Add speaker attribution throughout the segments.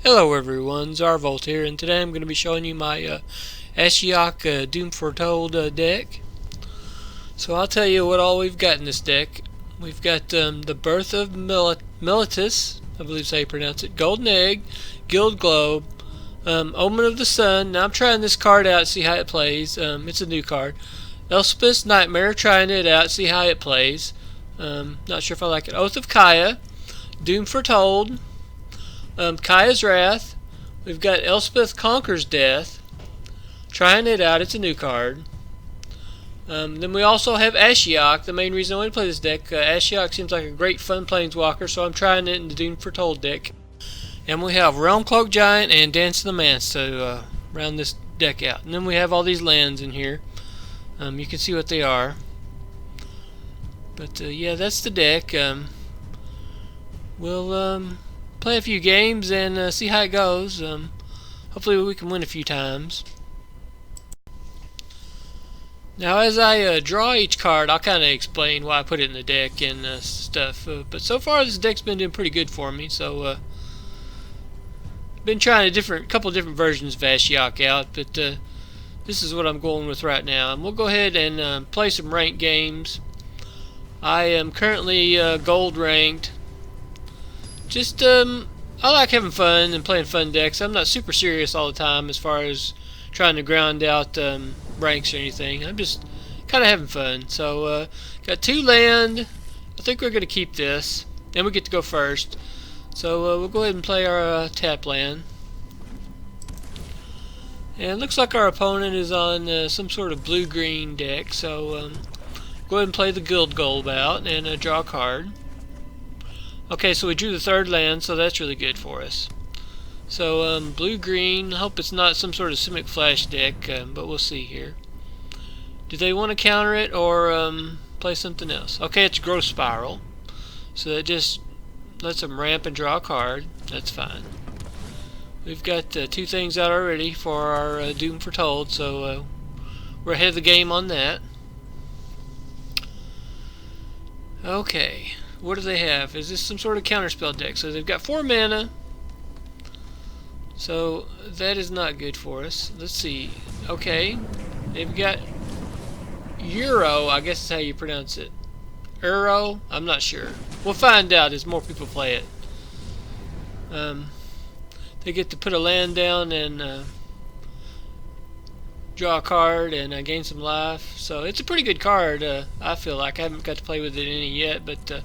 Speaker 1: Hello everyone, Zarvolt here, and today I'm going to be showing you my Ashiok Doom Foretold deck. So I'll tell you what all we've got in this deck. We've got the Birth of Militus, I believe is how you pronounce it, Golden Egg, Guild Globe, Omen of the Sun. Now I'm trying this card out, see how it plays. It's a new card. Elspeth's Nightmare, trying it out, see how it plays. Not sure if I like it. Oath of Kaya, Doom Foretold, Kaya's Wrath. We've got Elspeth Conquers Death. Trying it out. It's a new card. Then we also have Ashiok. The main reason I want to play this deck, Ashiok seems like a great fun planeswalker, so I'm trying it in the Doom Foretold deck. And we have Realm Cloak Giant and Dance of the Manse to round this deck out. And then we have all these lands in here. You can see what they are. But yeah, that's the deck. We'll play a few games and see how it goes. Hopefully we can win a few times. Now as I draw each card, I'll kind of explain why I put it in the deck and stuff. But so far this deck's been doing pretty good for me. So been trying a couple different versions of Ashiok out, but this is what I'm going with right now. And we'll go ahead and play some ranked games. I am currently gold ranked. Just I like having fun and playing fun decks. I'm not super serious all the time as far as trying to ground out ranks or anything. I'm just kind of having fun. So got 2 land. I think we're going to keep this. Then we get to go first. So we'll go ahead and play our tap land. And it looks like our opponent is on some sort of blue-green deck. So go ahead and play the Guild Globe out and draw a card. Okay, so we drew the 3rd land, so that's really good for us. So, blue-green, hope it's not some sort of Simic Flash deck, but we'll see here. Do they want to counter it or play something else? Okay, it's Growth Spiral, so that just lets them ramp and draw a card. That's fine. We've got 2 things out already for our Doom Foretold, so we're ahead of the game on that. Okay. What do they have? Is this some sort of counterspell deck? So they've got 4 mana. So that is not good for us. Let's see. Okay. They've got Euro, I guess is how you pronounce it. Euro? I'm not sure. We'll find out as more people play it. They get to put a land down and draw a card and gain some life. So it's a pretty good card, I feel like. I haven't got to play with it any yet, but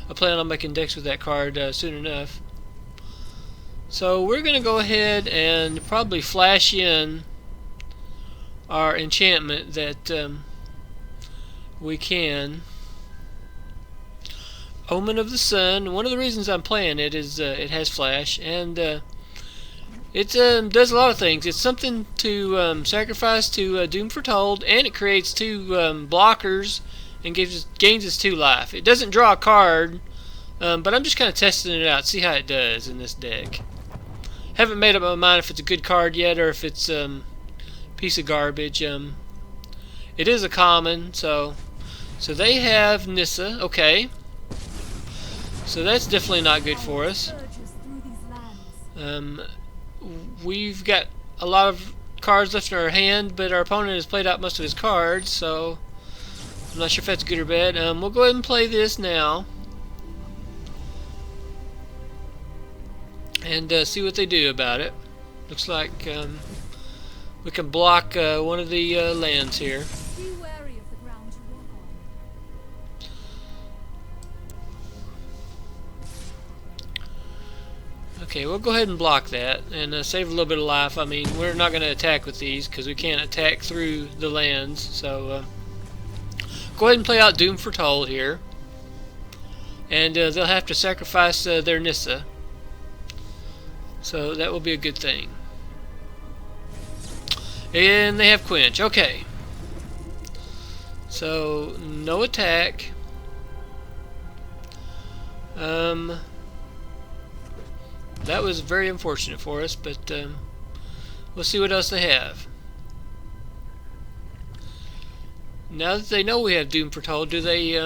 Speaker 1: I plan on making decks with that card soon enough. So we're going to go ahead and probably flash in our enchantment that we can. Omen of the Sun. One of the reasons I'm playing it is it has flash, and it does a lot of things. It's something to sacrifice to Doom Foretold, and it creates 2 blockers and gains us 2 life. It doesn't draw a card, but I'm just kind of testing it out, see how it does in this deck. Haven't made up my mind if it's a good card yet or if it's a piece of garbage. It is a common, so they have Nissa. Okay, so that's definitely not good for us. We've got a lot of cards left in our hand, but our opponent has played out most of his cards, so I'm not sure if that's good or bad. We'll go ahead and play this now and see what they do about it. Looks like we can block one of the lands here.
Speaker 2: Be wary of the ground you walk on.
Speaker 1: Okay, we'll go ahead and block that and save a little bit of life. I mean, we're not going to attack with these because we can't attack through the lands. So go ahead and play out Doom Foretold here. And they'll have to sacrifice their Nissa. So that will be a good thing. And they have Quench. Okay. So no attack. That was very unfortunate for us, but we'll see what else they have. Now that they know we have Doom Foretold, do they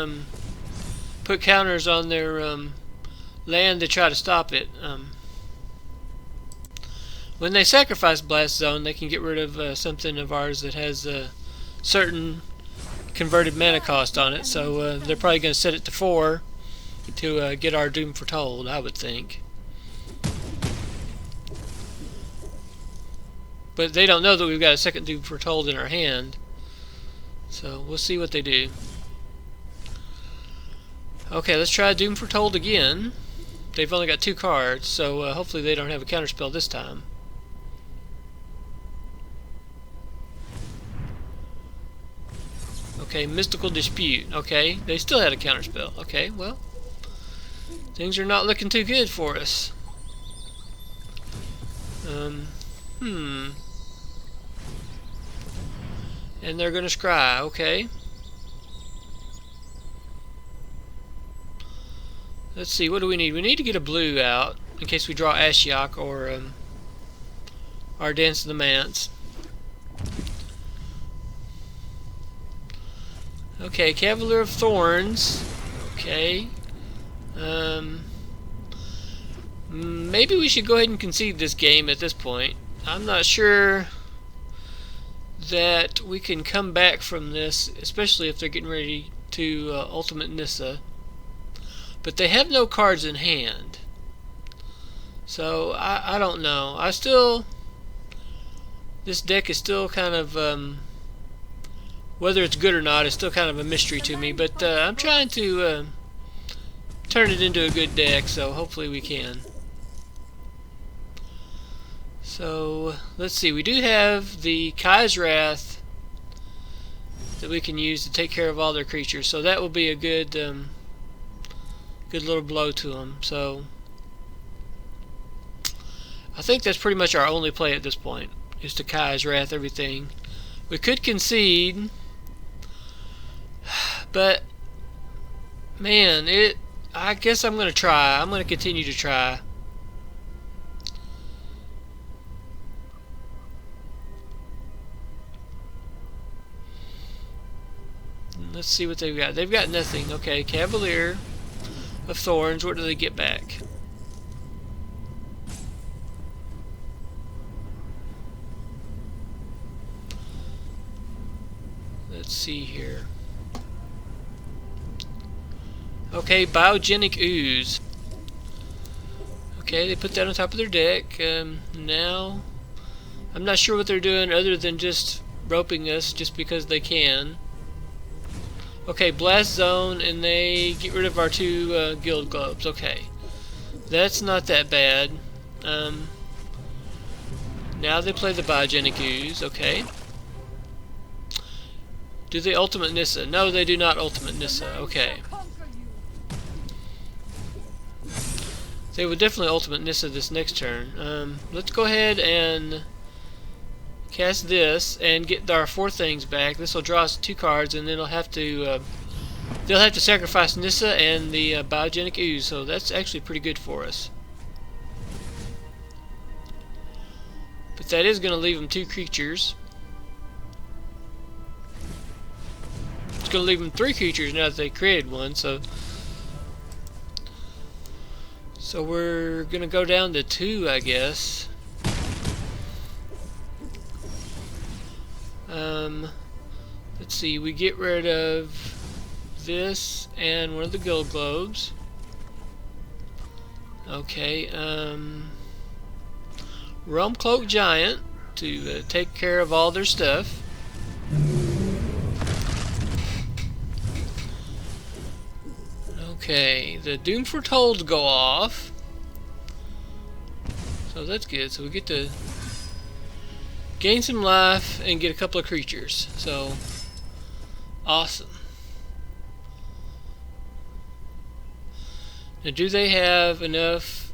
Speaker 1: put counters on their land to try to stop it? When they sacrifice Blast Zone, they can get rid of something of ours that has a certain converted mana cost on it. So they're probably going to set it to 4 to get our Doom Foretold, I would think. But they don't know that we've got a second Doom Foretold in our hand. So we'll see what they do. Okay, let's try Doom Foretold again. They've only got 2 cards, so hopefully they don't have a counterspell this time. Okay, Mystical Dispute. Okay, they still had a counterspell. Okay, well, things are not looking too good for us. And they're gonna scry. Okay. Let's see, what do we need? We need to get a blue out in case we draw Ashiok or our Dance of the Manse. Okay, Cavalier of Thorns. Okay. Maybe we should go ahead and concede this game at this point. I'm not sure that we can come back from this, especially if they're getting ready to Ultimate Nissa. But they have no cards in hand. So, I don't know. This deck is still kind of, whether it's good or not is still kind of a mystery to me. But I'm trying to turn it into a good deck, so hopefully we can. So, let's see. We do have the Kai's Wrath that we can use to take care of all their creatures. So that will be a good good little blow to them. So I think that's pretty much our only play at this point, is to Kai's Wrath everything. We could concede, but man, I guess I'm going to try. I'm going to continue to try. Let's see what they've got. They've got nothing. Okay, Cavalier of Thorns. What do they get back? Let's see here. Okay, Biogenic Ooze. Okay, they put that on top of their deck. Now, I'm not sure what they're doing other than just roping us just because they can. Okay, Blast Zone, and they get rid of our 2 Guild Globes. Okay, that's not that bad. Now they play the Biogenic Ooze. Okay. Do they Ultimate Nissa? No, they do not Ultimate Nissa. Okay. They would definitely Ultimate Nissa this next turn. Let's go ahead and cast this and get our 4 things back. This will draw us 2 cards, and then they'll have to sacrifice Nissa and the Biogenic Ooze. So that's actually pretty good for us. But that is going to leave them 2 creatures. It's going to leave them 3 creatures now that they created one. So we're going to go down to 2, I guess. Let's see, we get rid of this and one of the Guild Globes. Okay, Realm Cloak Giant to take care of all their stuff. Okay, the Doom Foretold go off. So that's good. So we get to gain some life and get a couple of creatures. So awesome. Now, do they have enough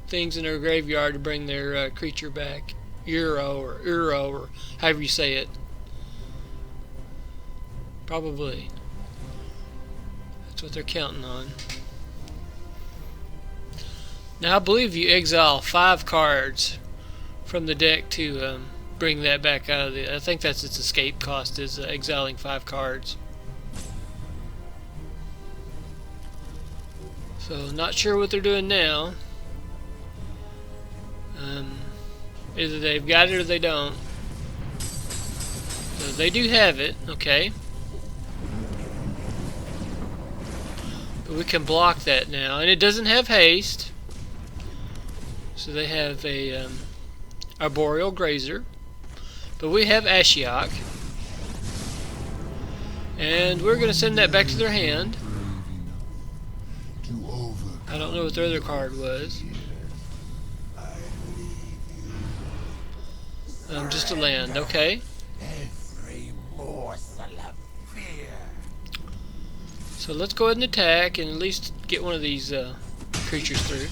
Speaker 1: things in their graveyard to bring their creature back? Uro or however you say it. Probably. That's what they're counting on. Now I believe you exile 5 cards from the deck to bring that back out of the... I think that's its escape cost, is exiling 5 cards. So not sure what they're doing now. Either they've got it or they don't. So they do have it, okay. But we can block that now. And it doesn't have haste. So they have a arboreal grazer. But we have Ashiok. And we're going to send that back to their hand. I don't know what their other card was. Just a land, okay. So let's go ahead and attack and at least get one of these creatures through.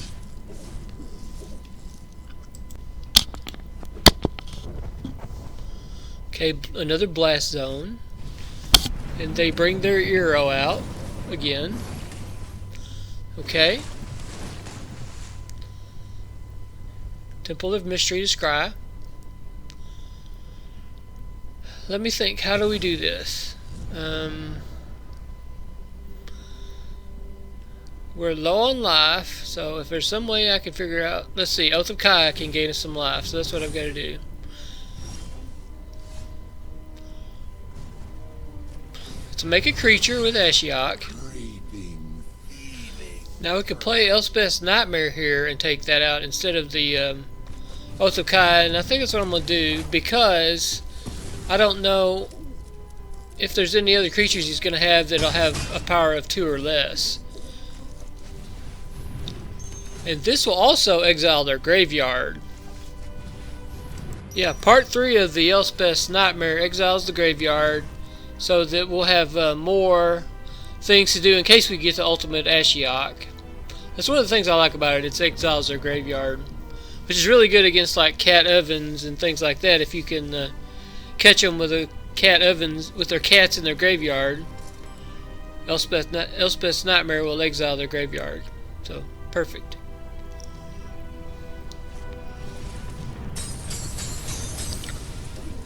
Speaker 1: Okay, another blast zone. And they bring their arrow out again. Okay. Temple of Mystery to Scry. Let me think, how do we do this? We're low on life, so if there's some way I can figure out... Let's see, Oath of Kai can gain us some life, so that's what I've got to do. To make a creature with Ashiok. Now we could play Elspeth's Nightmare here and take that out instead of the Oath of Kai, and I think that's what I'm going to do because I don't know if there's any other creatures he's going to have that'll have a power of 2 or less. And this will also exile their graveyard. Yeah, part 3 of the Elspeth's Nightmare exiles the graveyard, so that we'll have more things to do in case we get the ultimate Ashiok. That's one of the things I like about it. It exiles their graveyard, which is really good against like cat ovens and things like that. If you can catch them with a cat ovens with their cats in their graveyard, Elspeth's Nightmare will exile their graveyard. So perfect.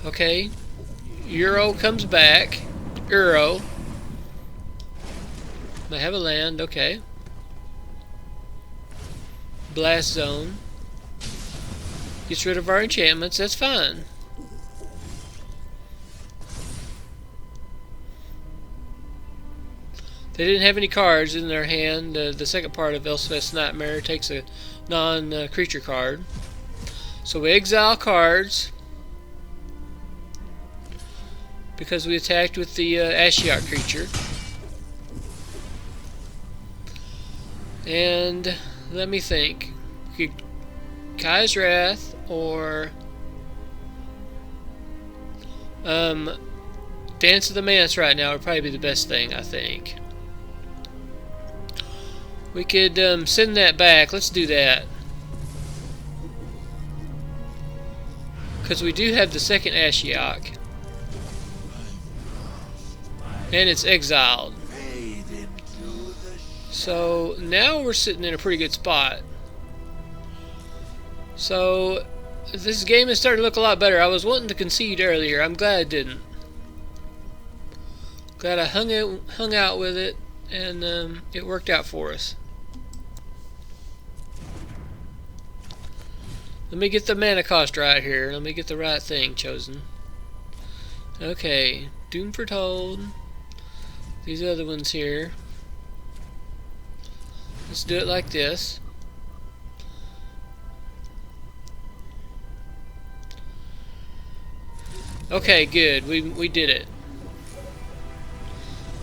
Speaker 1: Okay, Euro comes back. Euro. They have a land, okay. Blast zone. Gets rid of our enchantments, that's fine. They didn't have any cards in their hand. The second part of Elspeth's Nightmare takes a non-creature card. So we exile cards because we attacked with the Ashiok creature. And let me think. Kai's Wrath or Dance of the Manse right now would probably be the best thing, I think. We could send that back. Let's do that. Because we do have the second Ashiok. And it's exiled. So now we're sitting in a pretty good spot. So this game is starting to look a lot better. I was wanting to concede earlier. I'm glad I didn't. Glad I hung out with it, and it worked out for us. Let me get the mana cost right here. Let me get the right thing chosen. Okay, Doom Foretold. These other ones here. Let's do it like this. Okay, good. We did it.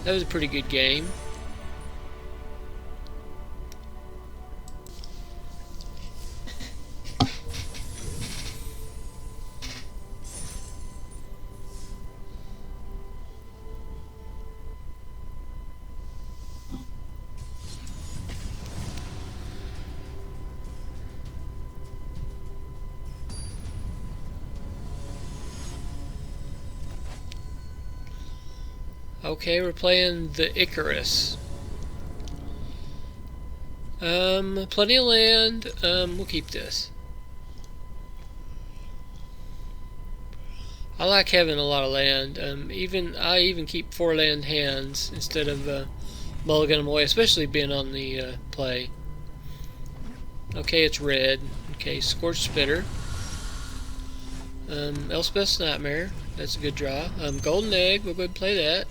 Speaker 1: That was a pretty good game. Okay, we're playing the Icarus. Plenty of land. We'll keep this. I like having a lot of land. I even keep 4 land hands instead of mulligan them away, especially being on the play. Okay, it's red. Okay, Scorched Spitter. Elspeth's Nightmare. That's a good draw. Golden Egg. We'll go ahead and play that.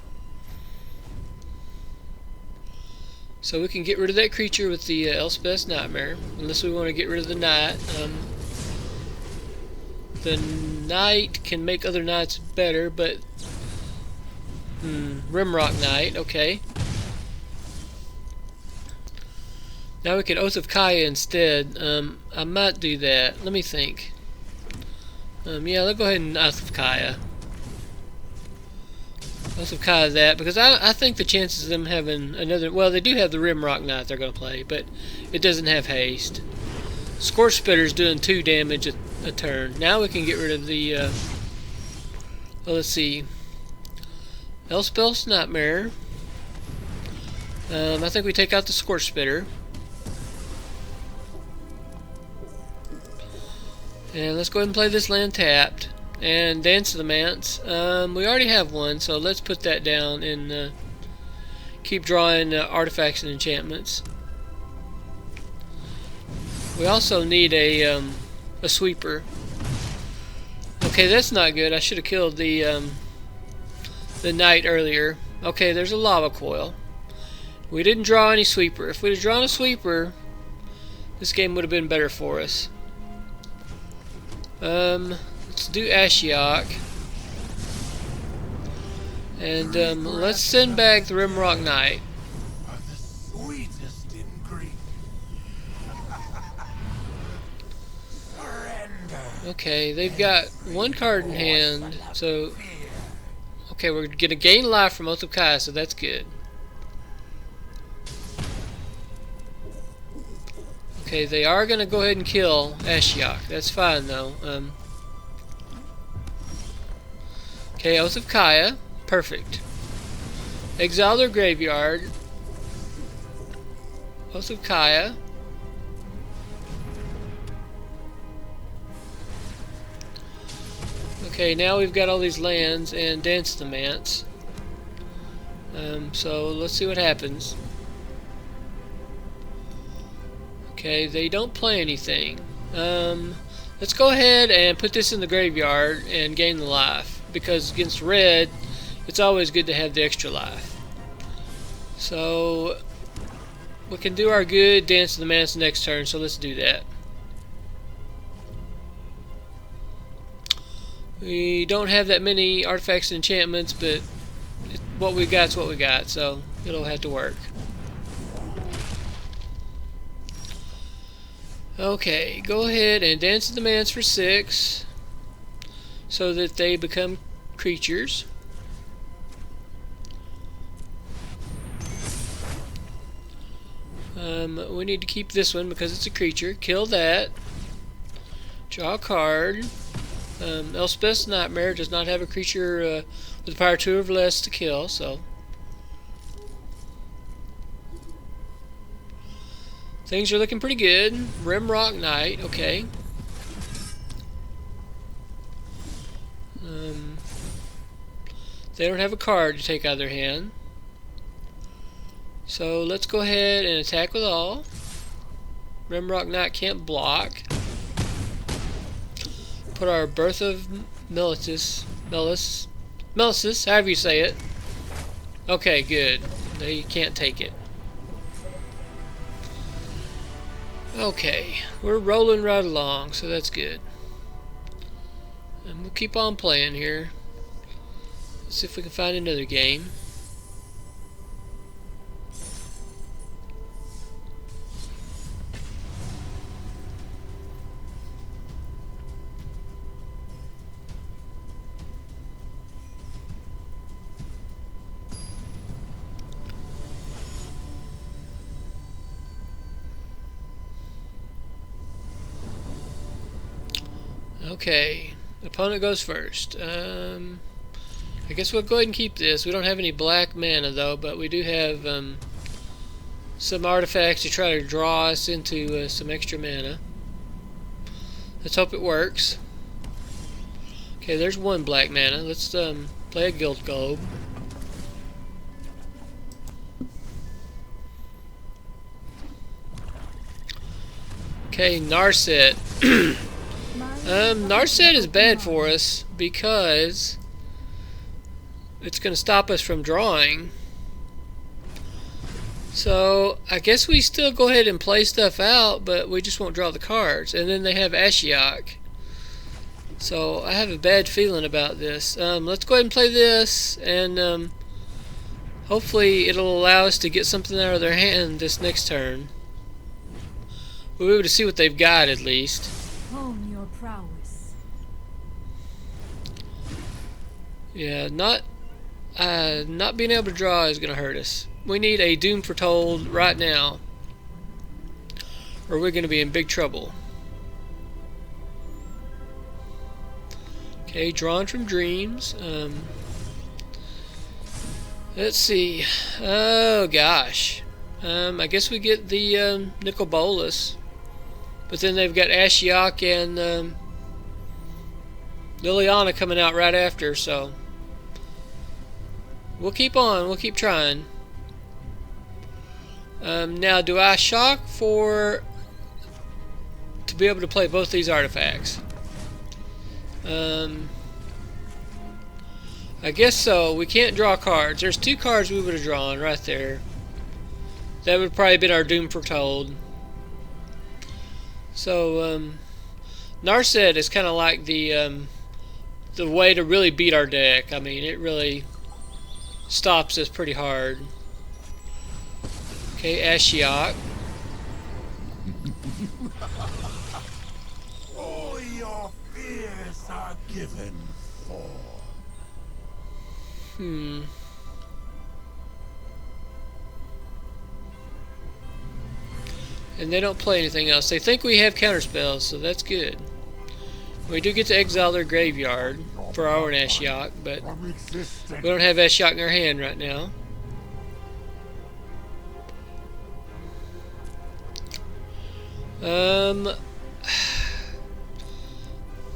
Speaker 1: So we can get rid of that creature with the Elspeth's Nightmare, unless we want to get rid of the Knight. The Knight can make other Knights better, but Rimrock Knight. Okay. Now we can Oath of Kaya instead. I might do that. Let me think. Yeah, let's go ahead and Oath of Kaya. Oath of Kaya that, because I think the chances of them having another... Well, they do have the Rimrock Knight they're going to play, but it doesn't have haste. Scorch Spitter's doing 2 damage a turn. Now we can get rid of the... well, let's see. Elspeth's Nightmare. I think we take out the Scorch Spitter. And let's go ahead and play this land tapped. And Dance of the Manse. We already have one, so let's put that down and keep drawing artifacts and enchantments. We also need a sweeper. Okay, that's not good. I should have killed the knight earlier. Okay, there's a lava coil. We didn't draw any sweeper. If we'd have drawn a sweeper, this game would have been better for us. Let's do Ashiok. And let's send back the Rimrock Knight. Okay, they've got 1 card in hand, so... Okay, we're gonna gain life from Oath of Kaya, so that's good. Okay, they are gonna go ahead and kill Ashiok. That's fine though. Okay, Oath of Kaya. Perfect. Exile their graveyard. Oath of Kaya. Okay, now we've got all these lands and Dance the Manse. So let's see what happens. Okay, they don't play anything. Let's go ahead and put this in the graveyard and gain the life, because against red it's always good to have the extra life. So we can do our good Dance of the Manse next turn, so let's do that. We don't have that many artifacts and enchantments, but what we got's what we got, so it'll have to work. Okay, go ahead and Dance of the Manse for 6 so that they become creatures. We need to keep this one because it's a creature. Kill that. Draw a card. Elspeth's Nightmare does not have a creature with power 2 or less to kill, so things are looking pretty good. Rimrock Knight, okay. They don't have a card to take out of their hand. So let's go ahead and attack with all. Rimrock Knight can't block. Put our Birth of Melissus, however you say it. Okay, good. They can't take it. Okay, we're rolling right along, so that's good. And we'll keep on playing here. Let's see if we can find another game. Okay, opponent goes first. I guess we'll go ahead and keep this. We don't have any black mana though, but we do have some artifacts to try to draw us into some extra mana. Let's hope it works. Okay, there's 1 black mana. Let's play a Guild Globe. Okay, Narset. Narset is bad for us because it's going to stop us from drawing. So I guess we still go ahead and play stuff out, but we just won't draw the cards. And then they have Ashiok. So I have a bad feeling about this. Let's go ahead and play this, and hopefully it'll allow us to get something out of their hand this next turn. We'll be able to see what they've got at least.
Speaker 2: Hone your prowess.
Speaker 1: Yeah, not being able to draw is going to hurt us. We need a Doom Foretold right now, or we're going to be in big trouble. Okay, drawn from dreams. Let's see. Oh gosh. I guess we get the Nicol Bolas, but then they've got Ashiok and Liliana coming out right after. So we'll keep on. We'll keep trying. Now, do I shock to be able to play both these artifacts? I guess so. We can't draw cards. There's two cards we would have drawn right there. That would probably been our Doom Foretold. So Narset is kind of like the way to really beat our deck. I mean, it really stops us pretty hard. Okay, Ashiok.
Speaker 3: All your fears are given form.
Speaker 1: And they don't play anything else. They think we have counterspells, so that's good. We do get to exile their graveyard for our own Ashiok, but we don't have Ashiok in our hand right now.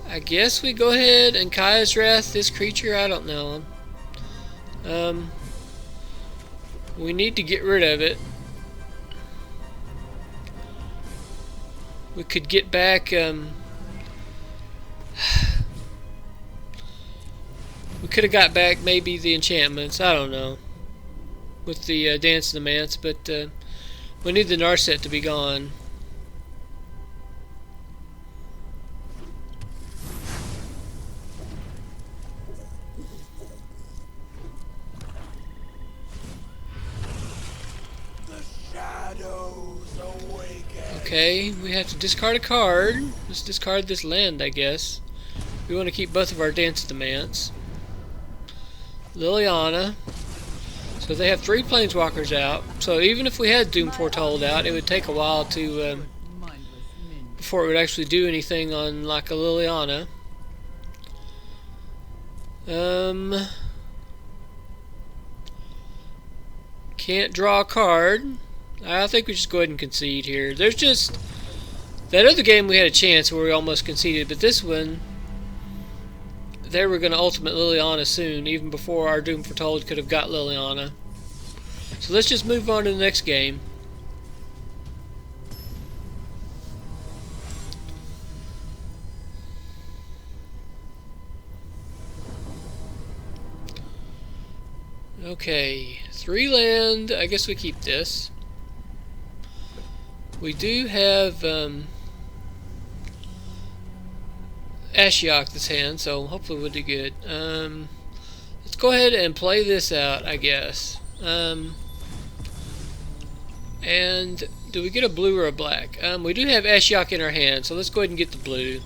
Speaker 1: I guess we go ahead and Kaya's Wrath this creature. I don't know. We need to get rid of it. We could get back. We could have got back maybe the enchantments. I don't know. With the Dance of the Manse, but we need the Narset to be gone. Okay, we have to discard a card. Let's discard this land, I guess. We want to keep both of our Dance of the Manse. Liliana. So they have 3 Planeswalkers out. So even if we had Doom Foretold out, it would take a while to before it would actually do anything on like a Liliana. Can't draw a card. I think we just go ahead and concede here. There's just that other game we had a chance where we almost conceded, but this one they were going to ultimate Liliana soon, even before our Doom Foretold could have got Liliana. So let's just move on to the next game. Okay, 3 land. I guess we keep this. We do have Ashiok this hand, so hopefully we'll do good. Let's go ahead and play this out, I guess. And do we get a blue or a black? We do have Ashiok in our hand, so let's go ahead and get the blue.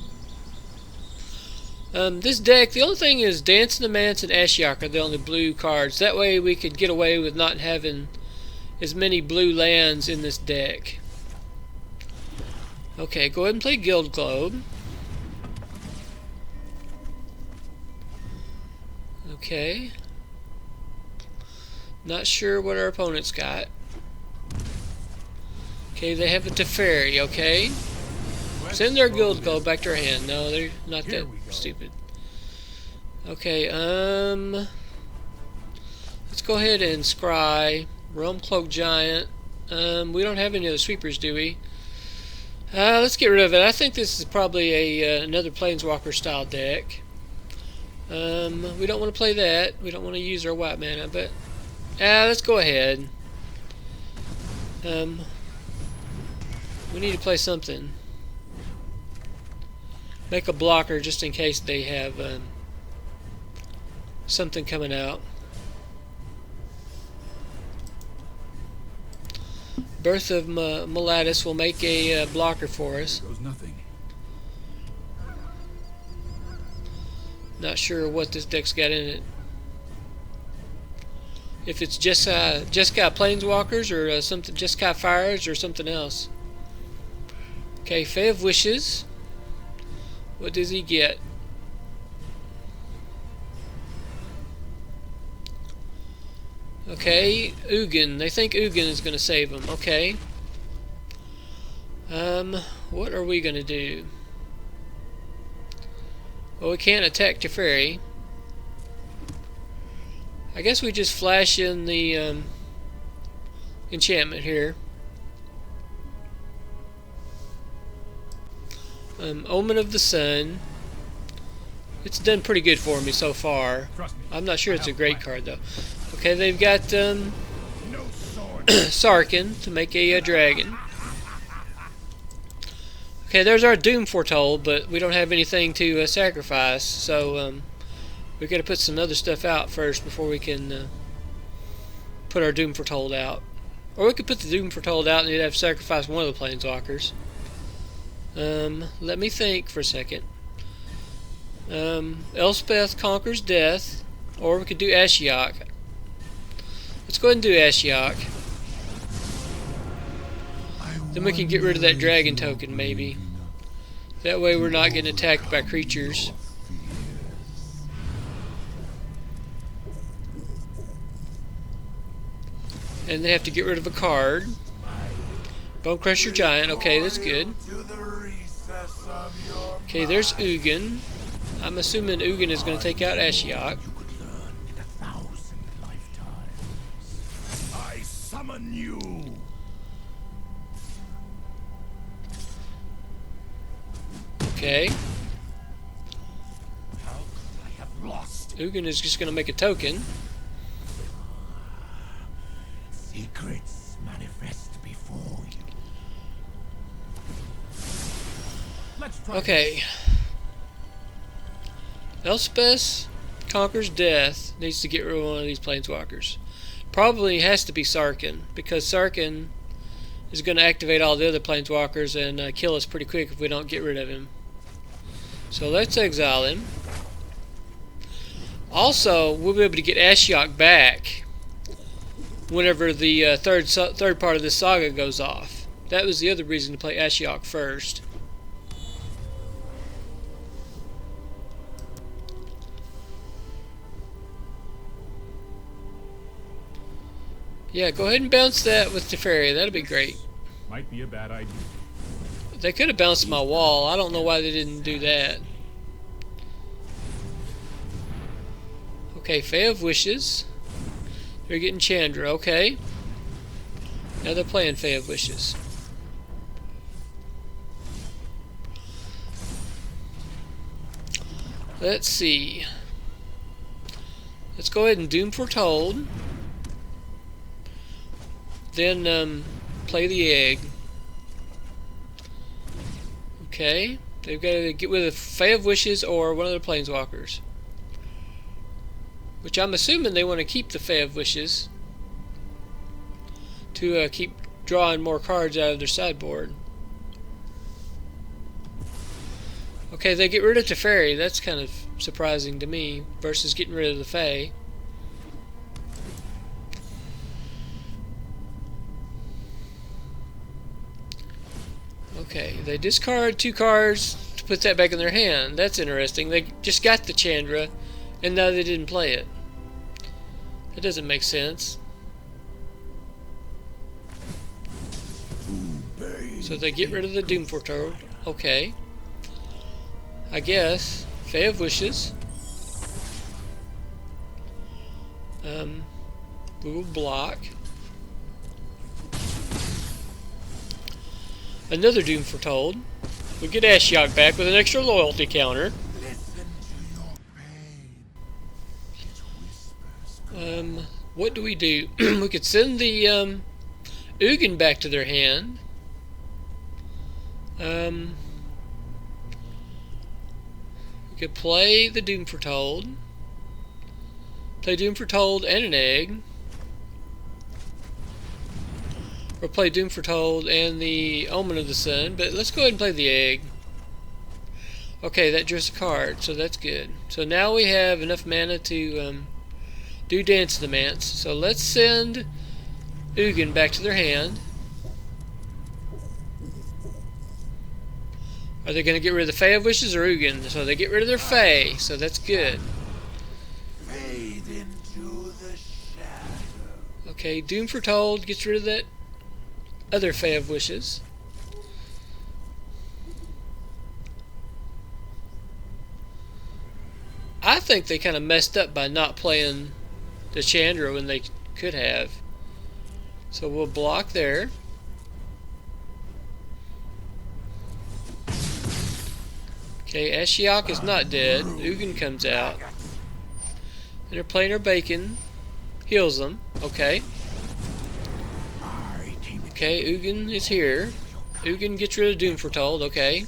Speaker 1: This deck, the only thing is Dance of the Manse and Ashiok are the only blue cards. That way we could get away with not having as many blue lands in this deck. Okay, go ahead and play Guild Globe. Okay. Not sure what our opponent's got. Okay, they have a Teferi, okay. Send their Guild Globe back to our hand. No, they're not that stupid. Okay, let's go ahead and scry. Realm Cloak Giant. We don't have any other sweepers, do we? Let's get rid of it. I think this is probably another Planeswalker style deck. We don't want to play that. We don't want to use our white mana, but let's go ahead. We need to play something. Make a blocker just in case they have something coming out. Birth of Mulatus will make a blocker for us.
Speaker 3: Goes nothing.
Speaker 1: Not sure what this deck's got in it. If it's just got Planeswalkers or something, just got Fires or something else. Okay, Fae of Wishes. What does he get? Okay, Ugin. They think Ugin is going to save him. Okay. What are we going to do? Well, we can't attack Teferi. I guess we just flash in the enchantment here. Omen of the Sun. It's done pretty good for me so far. I'm not sure it's a great card though. Okay, they've got Sarkin to make a dragon. Okay, there's our Doom Foretold, but we don't have anything to sacrifice, so we got to put some other stuff out first before we can put our Doom Foretold out. Or we could put the Doom Foretold out and you'd have to sacrifice one of the Planeswalkers. Let me think for a second. Elspeth conquers death, or we could do Ashiok. Let's go ahead and do Ashiok. Then we can get rid of that dragon token, maybe. That way we're not getting attacked by creatures. And they have to get rid of a card. Bone Crusher Giant. Okay, that's good. Okay, there's Ugin. I'm assuming Ugin is going to take out Ashiok.
Speaker 3: I summon you.
Speaker 1: Okay.
Speaker 3: How could I have lost?
Speaker 1: Ugin is just going to make a token.
Speaker 3: Secrets manifest before you. Let's try.
Speaker 1: Okay. Elspeth conquers death. Needs to get rid of one of these Planeswalkers. Probably has to be Sarkin, because Sarkin is going to activate all the other Planeswalkers and kill us pretty quick if we don't get rid of him. So let's exile him. Also, we'll be able to get Ashiok back whenever the third part of this saga goes off. That was the other reason to play Ashiok first. Yeah, go ahead and bounce that with Teferi. That'll be great.
Speaker 3: Might be a bad idea.
Speaker 1: They could have bounced my wall. I don't know why they didn't do that. Okay, Fae of Wishes. They're getting Chandra. Okay. Now they're playing Fae of Wishes. Let's see. Let's go ahead and Doom Foretold. Then play the egg. Okay, they've got to get rid of Fae of Wishes or one of the Planeswalkers. Which I'm assuming they want to keep the Fae of Wishes to keep drawing more cards out of their sideboard. Okay, they get rid of Teferi. That's kind of surprising to me versus getting rid of the Fae. Okay, they discard 2 cards to put that back in their hand. That's interesting. They just got the Chandra, and now they didn't play it. That doesn't make sense. So they get rid of the Doom Foretold. Okay. I guess. Fae of Wishes. We will block. Another Doom Foretold. We get Ashiok back with an extra loyalty counter.
Speaker 3: Listen to your pain. It whispers.
Speaker 1: What do? We could send the Ugin back to their hand. We could play the Doom Foretold. Play Doom Foretold and an egg. Or play Doom Foretold and the Omen of the Sun. But let's go ahead and play the egg. Okay, that draws a card, so that's good. So now we have enough mana to do Dance of the Manse. So let's send Ugin back to their hand. Are they going to get rid of the Fae of Wishes or Ugin? So they get rid of their Fae, so that's good.
Speaker 3: Fade into the shadow.
Speaker 1: Okay, Doom Foretold gets rid of that other Fae of Wishes. I think they kind of messed up by not playing the Chandra when they could have. So we'll block there. Okay, Ashiok is not dead. Ugin comes out. And they're playing her bacon. Heals them. Okay. Okay, Ugin is here. Ugin gets rid of Doom Foretold. Okay.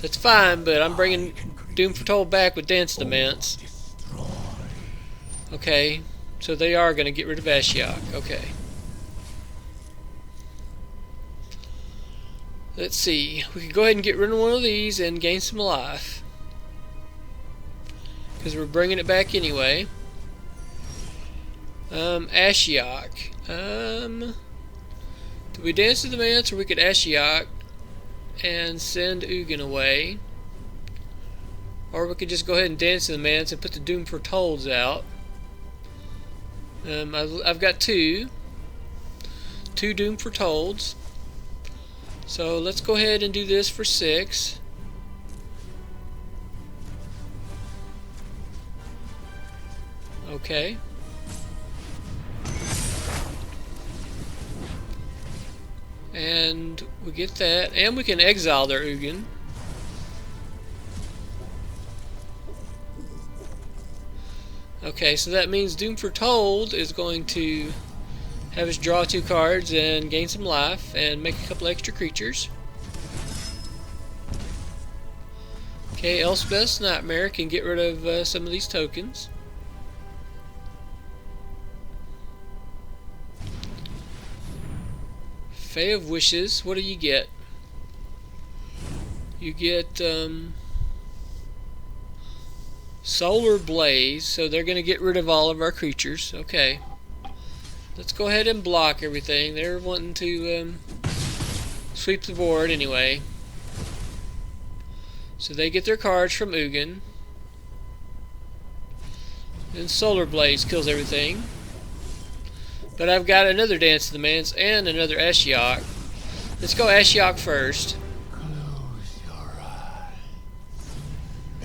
Speaker 1: That's fine, but I'm bringing Doom Foretold back with Dance of the Manse. Okay, so they are going to get rid of Ashiok. Okay. Let's see. We can go ahead and get rid of one of these and gain some life. Because we're bringing it back anyway. Ashiok. Do we Dance to the Manse, or we could Ashiok and send Ugin away? Or we could just go ahead and Dance to the Manse and put the Doom Foretolds out. I've got two Doom Foretolds. So let's go ahead and do this for 6. Okay. And we get that, and we can exile their Ugin. Okay, so that means Doom Foretold is going to have us draw 2 cards and gain some life and make a couple extra creatures. Okay, Elspeth's Nightmare can get rid of some of these tokens. Fae of Wishes, what do you get? You get Solar Blaze, so they're going to get rid of all of our creatures. Okay. Let's go ahead and block everything. They're wanting to sweep the board anyway. So they get their cards from Ugin. Then Solar Blaze kills everything. But I've got another Dance of the Manse and another Ashiok. Let's go Ashiok first.
Speaker 3: Close your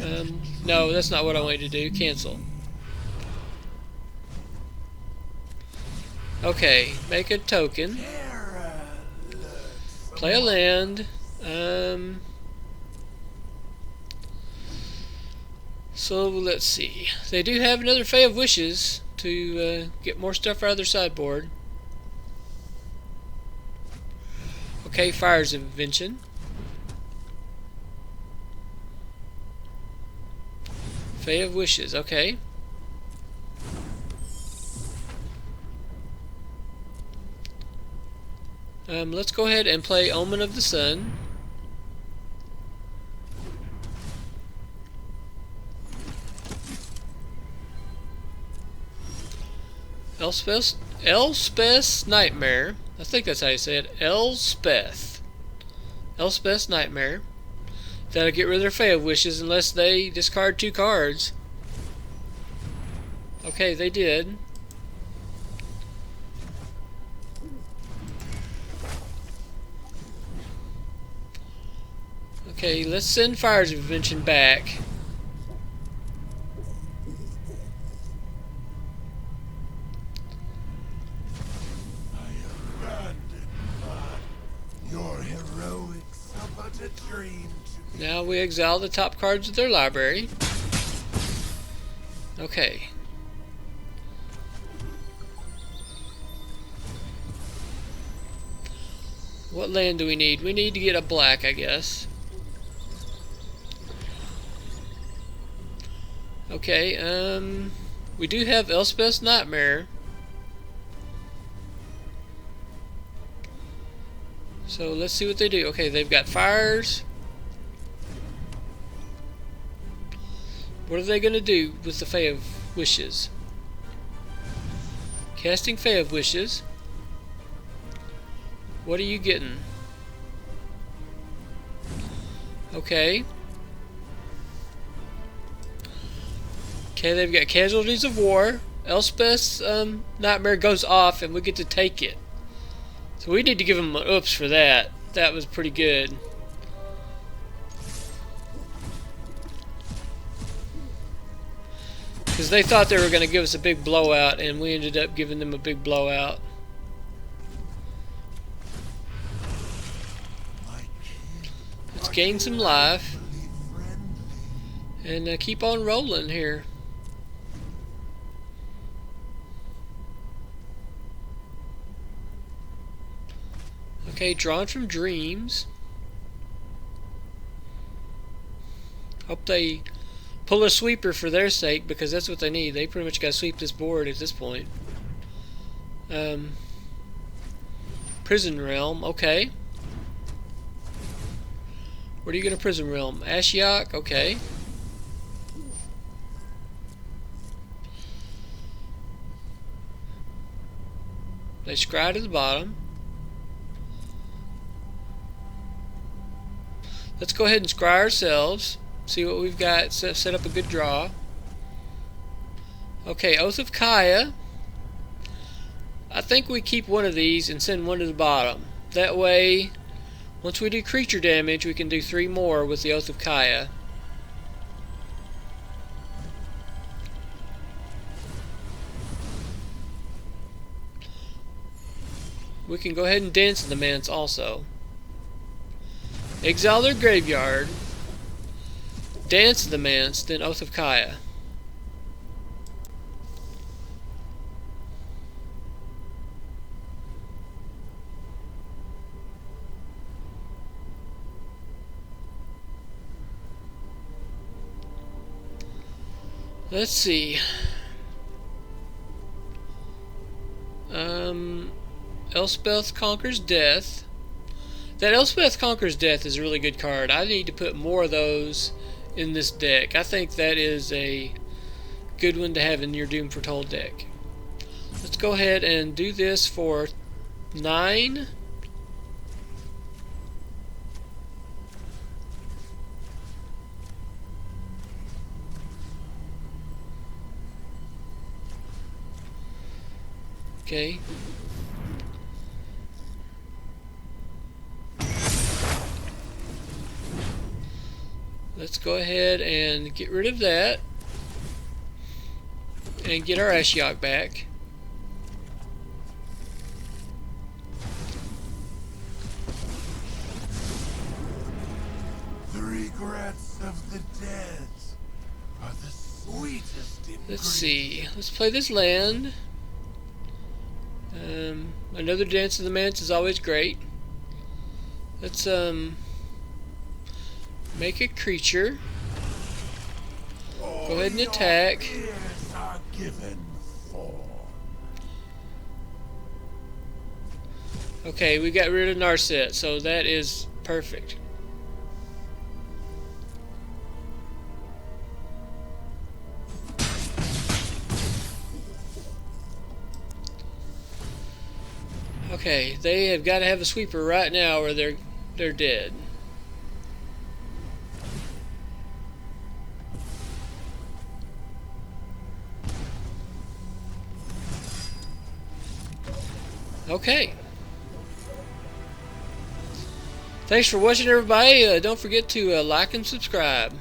Speaker 3: eyes.
Speaker 1: No, that's not what I wanted to do. Cancel. Okay, make a token. Play a land. So let's see. They do have another Fae of Wishes to get more stuff out of their sideboard. Okay, Fire's Invention. Fae of Wishes, okay. Let's go ahead and play Omen of the Sun. Elspeth's Nightmare. I think that's how you say it. Elspeth's Nightmare. That'll get rid of their Fae of Wishes unless they discard 2 cards. Okay, they did. Okay, let's send Fire's Invention back.
Speaker 3: Your heroic
Speaker 1: we exile the top cards of their library. Okay. What land do we need? We need to get a black, I guess. Okay, we do have Elspeth's Nightmare. So let's see what they do. Okay, they've got fires. What are they going to do with the Fae of Wishes? Casting Fae of Wishes. What are you getting? Okay. Okay, they've got Casualties of War. Elspeth's Nightmare goes off and we get to take it. So we need to give them an oops for that. That was pretty good. Because they thought they were going to give us a big blowout, and we ended up giving them a big blowout. Let's gain some life. And keep on rolling here. Okay, drawn from dreams. Hope they pull a sweeper for their sake, because that's what they need. They pretty much got to sweep this board at this point. Prison Realm, okay. Where are you going to Prison Realm? Ashiok, okay. They scry to the bottom. Let's go ahead and scry ourselves. See what we've got. Set up a good draw. Okay, Oath of Kaya. I think we keep one of these and send one to the bottom. That way, once we do creature damage, we can do 3 more with the Oath of Kaya. We can go ahead and dance in the Manse also. Exile their graveyard. Dance in the Manse, then Oath of Kaya. Let's see. Elspeth Conquers Death. That Elspeth Conquers Death is a really good card. I need to put more of those in this deck. I think that is a good one to have in your Doom Foretold deck. Let's go ahead and do this for 9. Okay. Let's go ahead and get rid of that and get our Ashiok back.
Speaker 3: The regrets of the dead are the sweetest in
Speaker 1: Let's
Speaker 3: grief.
Speaker 1: see. Let's play this land. Another Dance of the Manse is always great. Let's make a creature. Go ahead and attack.
Speaker 3: Fears are given form.
Speaker 1: Okay, we got rid of Narset, so that is perfect. Okay, they have got to have a sweeper right now or they're dead. Okay. Thanks for watching, everybody. Don't forget to like and subscribe.